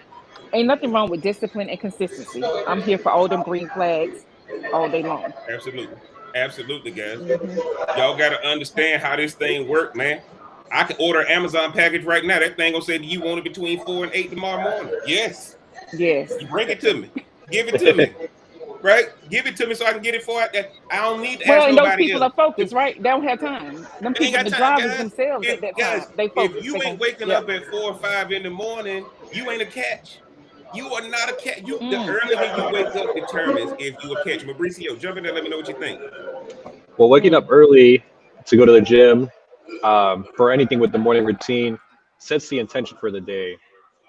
Ain't nothing wrong with discipline and consistency. I'm here for all them green flags all day long. Absolutely. Absolutely, guys. Hmm. Y'all got to understand how this thing work, man. I can order an Amazon package right now. That thing gonna say, "Do you want it between 4 and 8 tomorrow morning?" Yes. Yes. You bring it to me. Give it to me. Right? Give it to me so I can get it for it. I don't need to ask Well, and those nobody people else. are focused, right? They don't have time. Them They ain't people, got the time, drivers guys. themselves If at that guys, time, they if focus. you They ain't gon' waking yep. up at 4 or 5 in the morning, you ain't a catch. You are not a catch. You the Mm. earlier you wake up determines if you a catch. Mauricio, jump in there. Let me know what you think. Well, waking up Mm. early to go to the gym, for anything with the morning routine, sets the intention for the day.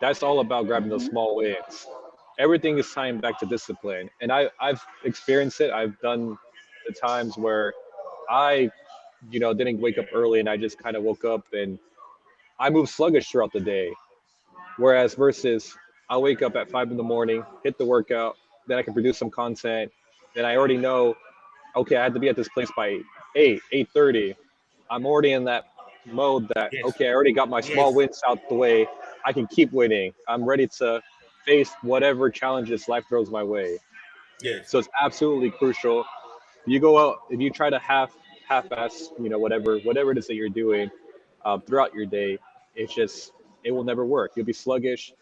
That's all about grabbing those Hmm. small wins. Everything is tying back to discipline, and I've experienced it. I've done the times where I, didn't wake up early, and I just kind of woke up and I move sluggish throughout the day. Whereas versus I wake up at 5 in the morning, hit the workout, then I can produce some content. Then I already know, okay, I had to be at this place by 8:30. I'm already in that mode that, Yes. okay, I already got my small Yes. wins out the way. I can keep winning. I'm ready to face whatever challenges life throws my way. Yes. So it's absolutely crucial. You go out, if you try to half-ass, whatever it is that you're doing throughout your day, it's just, it will never work. You'll be sluggish.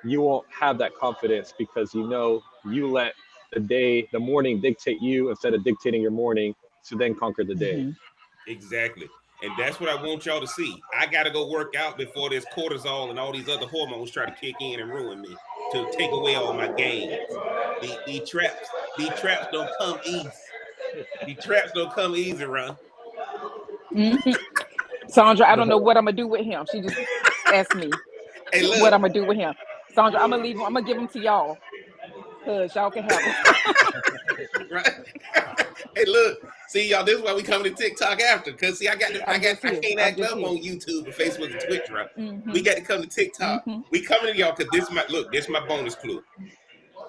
You won't have that confidence because you let the morning dictate you instead of dictating your morning to then conquer the day. Hmm. Exactly. And that's what I want y'all to see. I got to go work out before this cortisol and all these other hormones try to kick in and ruin me to take away all my gains. The traps don't come easy. The traps don't come easy, run. Hmm. Sandra, I don't know what I'm gonna do with him. She just asked me Hey, what look, I'm gonna do with him. Sandra, I'm gonna leave him. I'm gonna give him to y'all because y'all can have him. right? Hey, look. See, y'all. This is why we coming to TikTok after. Cause see, I'm just I here. can't I'm act just up here. on YouTube and Facebook and Twitch, right? We Hmm. got to come to TikTok. Hmm. We coming to y'all because this is my look. This is my bonus clue.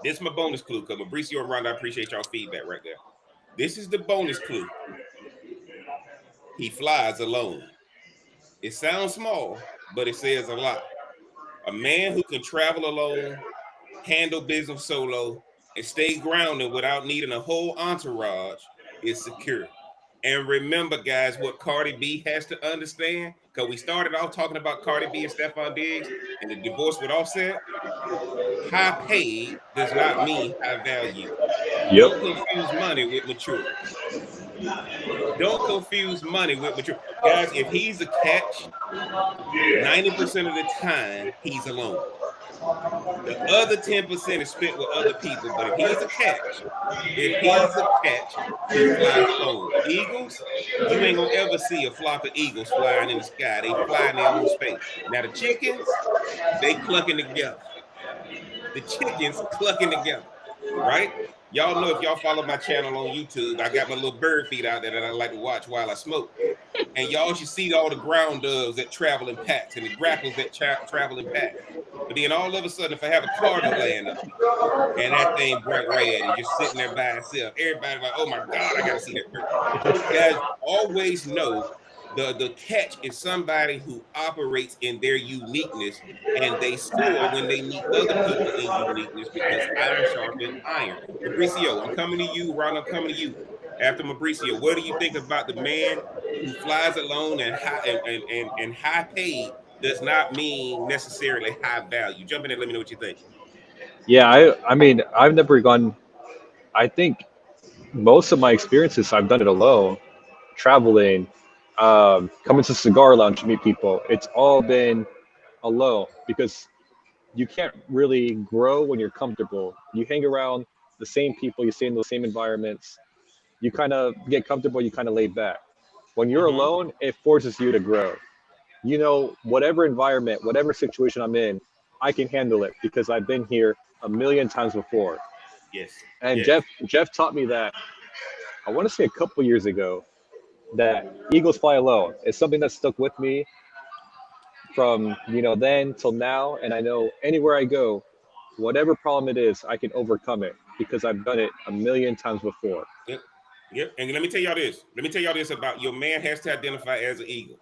This is my bonus clue. Because Mauricio and Rhonda, I appreciate y'all feedback right there. This is the bonus clue. He flies alone. It sounds small, but it says a lot. A man who can travel alone, handle business solo, and stay grounded without needing a whole entourage is secure. And remember, guys, what Cardi B has to understand, because we started off talking about Cardi B and Stefon Diggs and the divorce with Offset. High paid does not mean high value. Yep. Don't confuse money with maturity. Don't confuse money with maturity. Guys, if he's a catch, 90% of the time he's alone. The other 10% is spent with other people. But if he's a catch, he flies alone. Eagles, you ain't gonna ever see a flock of eagles flying in the sky. They fly in their own space. Now the chickens, they clucking together. The chickens clucking together, right? Y'all know if y'all follow my channel on YouTube, I got my little bird feed out there that I like to watch while I smoke. And y'all should see all the ground doves that travel in packs and the grackles that travel in packs. But then all of a sudden, if I have a cardinal laying up and that thing bright red and just sitting there by itself, everybody's like, "Oh my God, I got to see that bird." Guys, always know the catch is somebody who operates in their uniqueness and they soar when they meet other people in uniqueness because iron sharpens iron. Mauricio, I'm coming to you. Ron, I'm coming to you. After Mauricio, what do you think about the man who flies alone and high paid does not mean necessarily high value? Jump in and let me know what you think. Yeah, I mean, I've never gone. I think most of my experiences, I've done it alone, traveling, coming to cigar lounge to meet people. It's all been alone because you can't really grow when you're comfortable. You hang around the same people, you stay in those same environments. You kind of get comfortable, you kind of lay back. When you're Mm-hmm. alone, it forces you to grow. You know, whatever environment, whatever situation I'm in, I can handle it because I've been here a million times before. Yes. And Yes. Jeff taught me that, I want to say a couple years ago, that eagles fly alone. It's something that stuck with me from, then till now. And I know anywhere I go, whatever problem it is, I can overcome it because I've done it a million times before. Yep. Yep. And let me tell y'all this. Let me tell y'all this about your man has to identify as an eagle.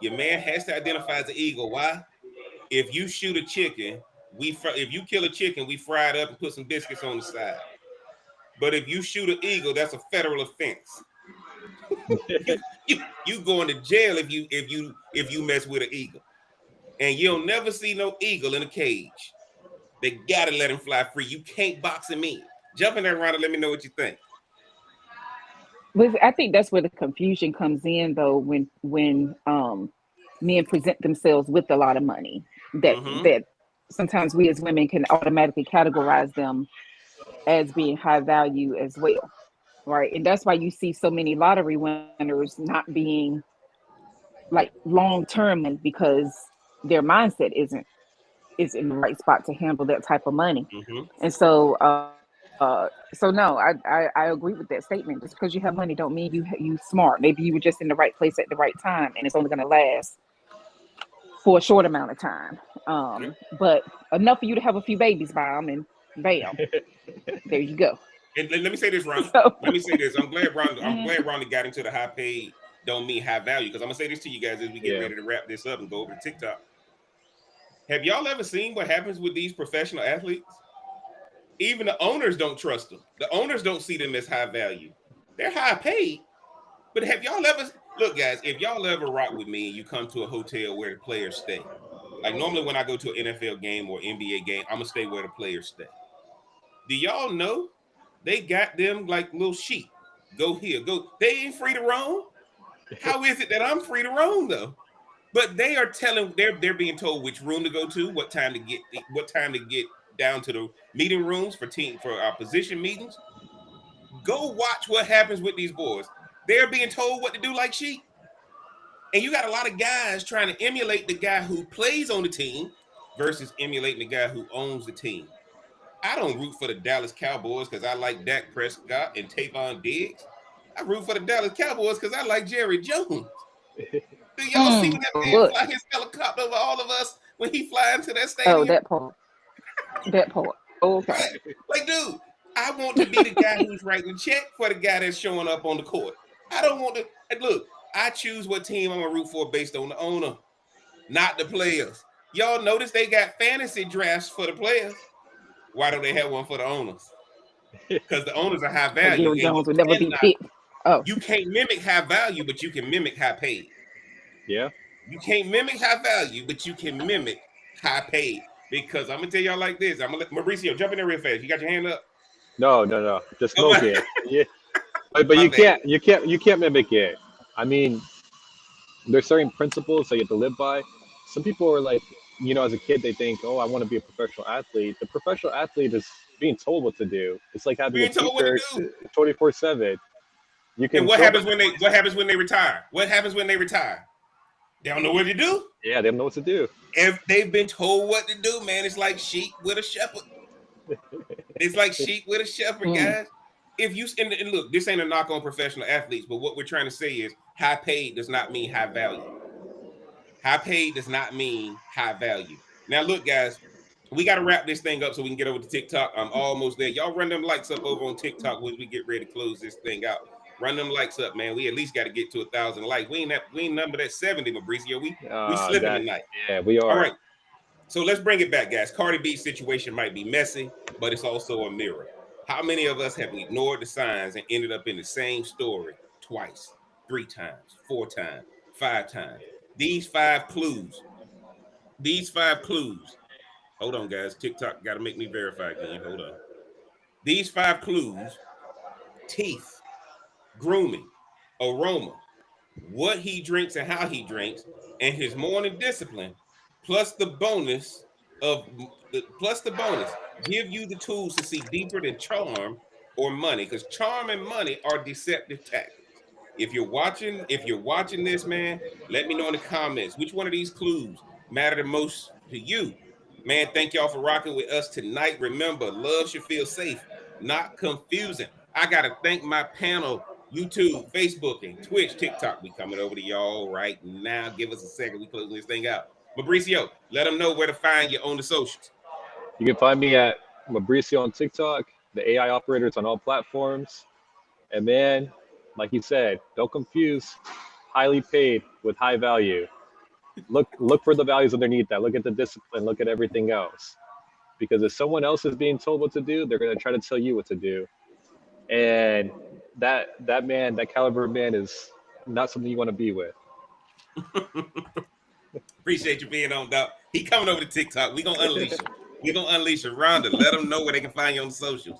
Your man has to identify as an eagle. Why? If you shoot a chicken, if you kill a chicken, we fry it up and put some biscuits on the side. But if you shoot an eagle, that's a federal offense. you going to jail if you mess with an eagle. And you'll never see no eagle in a cage. They gotta let him fly free. You can't box him in. Jump in there, Ron, and let me know what you think. But I think that's where the confusion comes in, though, when men present themselves with a lot of money. Mm-hmm. That sometimes we as women can automatically categorize them as being high value as well, right? And that's why you see so many lottery winners not being like long term, because their mindset is in the right spot to handle that type of money. Mm-hmm. And so no, I agree with that statement. Just because you have money don't mean you smart. Maybe you were just in the right place at the right time, and it's only going to last for a short amount of time. Yep. But enough for you to have a few babies by them, and bam, there you go. And let me say this, Ron. So, Let me say this. I'm glad mhm. Ronnie got into the high paid don't mean high value, because I'm gonna say this to you guys as we get Yeah. ready to wrap this up and go over to TikTok. Have y'all ever seen what happens with these professional athletes? Even the owners don't trust them. The owners don't see them as high value. They're high paid, but have y'all ever look, guys? If y'all ever rock with me and you come to a hotel where the players stay, like normally when I go to an NFL game or NBA game, I'm gonna stay where the players stay. Do y'all know they got them like little sheep? Go here, go. They ain't free to roam. How is it that I'm free to roam though? But they are telling they're being told which room to go to, what time to get down to the meeting rooms for our position meetings. Go watch what happens with these boys. They're being told what to do like sheep. And you got a lot of guys trying to emulate the guy who plays on the team versus emulating the guy who owns the team. I don't root for the Dallas Cowboys because I like Dak Prescott and Stefon Diggs. I root for the Dallas Cowboys because I like Jerry Jones. Do y'all see when that man Look, fly his helicopter over all of us when he fly into that oh, stadium? that part. Okay. Right? Like, dude, I want to be the guy who's writing the check for the guy that's showing up on the court. I don't want to. And look, I choose what team I'm gonna root for based on the owner, not the players. Y'all notice they got fantasy drafts for the players. Why don't they have one for the owners? Because the owners are high Because value, Jerry and Jones would never be picked. Oh, you can't mimic high value, but you can mimic high paid. Yeah. You can't mimic high value, but you can mimic high paid. Because I'm gonna tell y'all like this. I'm gonna let Mauricio jump in there real fast. You got your hand up? No. Just Oh smoke my, it. Yeah. But my you bad. can't mimic it. I mean, there's certain principles that you have to live by. Some people are like, as a kid, they think, oh, I want to be a professional athlete. The professional athlete is being told what to do. It's like having a Being told what to teacher do. 24/7. You And can throw back. what happens when they retire? What happens when they retire? They don't know what to do. Yeah, they don't know what to do. If they've been told what to do, man, it's like sheep with a shepherd. It's like sheep with a shepherd, mm. guys. If you and look, this ain't a knock on professional athletes, but what we're trying to say is high paid does not mean high value. High paid does not mean high value. Now, look, guys, we got to wrap this thing up so we can get over to TikTok. I'm almost there. Y'all run them likes up over on TikTok as we get ready to close this thing out. Run them likes up, man. We at least got to get to 1,000 likes. We ain't number that 70, Mauricio. We slipping That tonight. Yeah, we All are. right. So let's bring it back, guys. Cardi B's situation might be messy, but it's also a mirror. How many of us have ignored the signs and ended up in the same story twice, 3 times, 4 times, 5 times? These five clues. These five clues. Hold on, guys. TikTok got to make me verify again. Hold on. These five clues: teeth, grooming, aroma, what he drinks and how he drinks, and his morning discipline, plus the bonus, of plus the bonus give you the tools to see deeper than charm or money, because charm and money are deceptive tactics. If you're watching this, man, let me know in the comments which one of these clues matter the most to you. Man, thank y'all for rocking with us tonight. Remember, love should feel safe, not confusing. I gotta thank my panel, YouTube, Facebook, and Twitch, TikTok. We coming over to y'all right now. Give us a second. We closing this thing out. Mauricio, let them know where to find you on the socials. You can find me at Mauricio on TikTok, the AI operators on all platforms. And man, like you said, don't confuse highly paid with high value. Look for the values underneath that. Look at the discipline. Look at everything else. Because if someone else is being told what to do, they're gonna try to tell you what to do. And that caliber of man is not something you want to be with. Appreciate you being on, Doc. He coming over to TikTok. We gonna unleash him. We gonna unleash him. Rhonda, let them know where they can find you on the socials.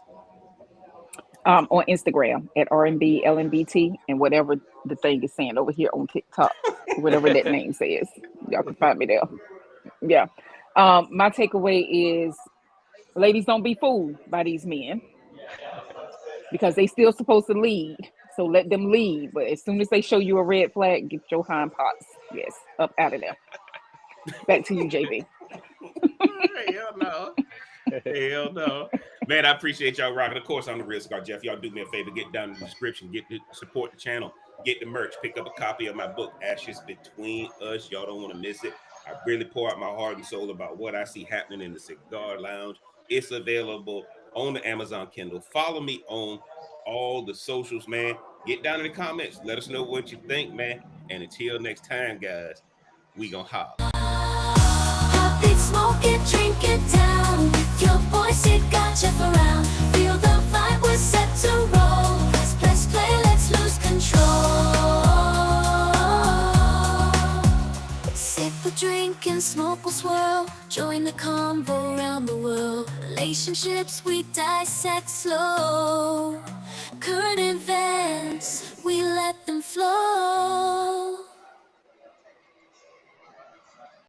On Instagram at RNB LNBT and whatever the thing is saying over here on TikTok, whatever that name says, y'all can find me there. Yeah. My takeaway is, ladies, don't be fooled by these men because they still supposed to lead. So let them lead. But as soon as they show you a red flag, get your hind parts, yes, up out of there. Back to you, JB. Hell no. Hell no. Man, I appreciate y'all rocking. Of course, I'm the Real Cigar Jeff. Y'all do me a favor, get down in the description, support the channel, get the merch, pick up a copy of my book, Ashes Between Us. Y'all don't want to miss it. I really pour out my heart and soul about what I see happening in the cigar lounge. It's available on the Amazon Kindle. Follow me on all the socials, man. Get down in the comments. Let us know what you think, man. And until next time, guys, we gonna holler. Hot beat, smoke it, drink it down. With your voice, it got Jeff around. Feel the vibe, we're set to roll. Press play, let's lose control. Sip a drink and smoke will swirl. Join the convo around the world. Relationships we dissect slow. Current events, we let them flow.